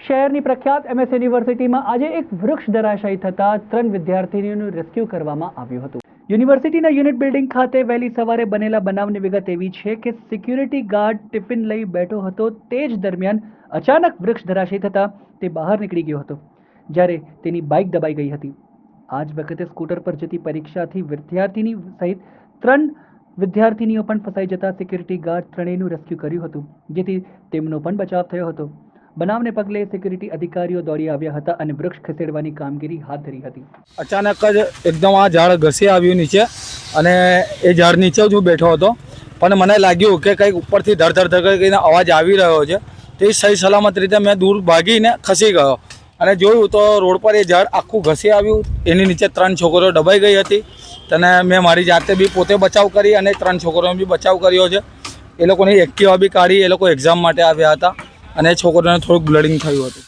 શહેરની પ્રખ્યાત MS યુનિવર્સિટીમાં આજે એક વૃક્ષ ધરાશાયી થતા 3 વિદ્યાર્થીઓનું રેસ્ક્યુ કરવામાં આવ્યું હતું। યુનિવર્સિટીના યુનિટ બિલ્ડિંગ ખાતે વહેલી સવારે બનેલા બનાવની વિગત એવી છે કે સિક્યુરિટી ગાર્ડ ટિફિન લઈ બેઠો હતો તે જ દરમિયાન અચાનક વૃક્ષ ધરાશાયી થતા તે બહાર નીકળી ગયો હતો, જ્યારે તેની બાઇક દબાઈ ગઈ હતી। આ જ વખતે સ્કૂટર પર જતી પરીક્ષાથી વિદ્યાર્થીની સહિત 3 વિદ્યાર્થીનીઓ પણ ફસાઈ જતા સિક્યુરિટી ગાર્ડ ત્રણેયનું રેસ્ક્યુ કર્યું હતું, જેથી તેમનો પણ બચાવ થયો હતો। બનાવને પગલે સિક્યુરિટી અધિકારીઓ દોડી આવ્યા હતા અને વૃક્ષ ખસેડવાની કામગીરી હાથ ધરી હતી। અચાનક જ એકદમ આ ઝાડ ઘસી આવ્યું નીચે અને એ ઝાડ નીચે જ હું બેઠો હતો, પણ મને લાગ્યું કે કંઈક ઉપરથી ધડ કરીને અવાજ આવી રહ્યો છે, તે સહી સલામત રીતે મેં દૂર ભાગીને ખસી ગયો અને જોયું તો રોડ પર એ ઝાડ આખું ઘસી આવ્યું। એની નીચે 3 છોકરીઓ દબાઈ ગઈ હતી અને મેં મારી જાતે બી પોતે બચાવ કરી અને 3 છોકરીઓનો બી બચાવ કર્યો છે। એ લોકોની એક્ટિવા બી કાઢી, એ લોકો એક્ઝામ માટે આવ્યા હતા અને છોકરીઓને થોડુંક બ્લીડિંગ થયું હતું।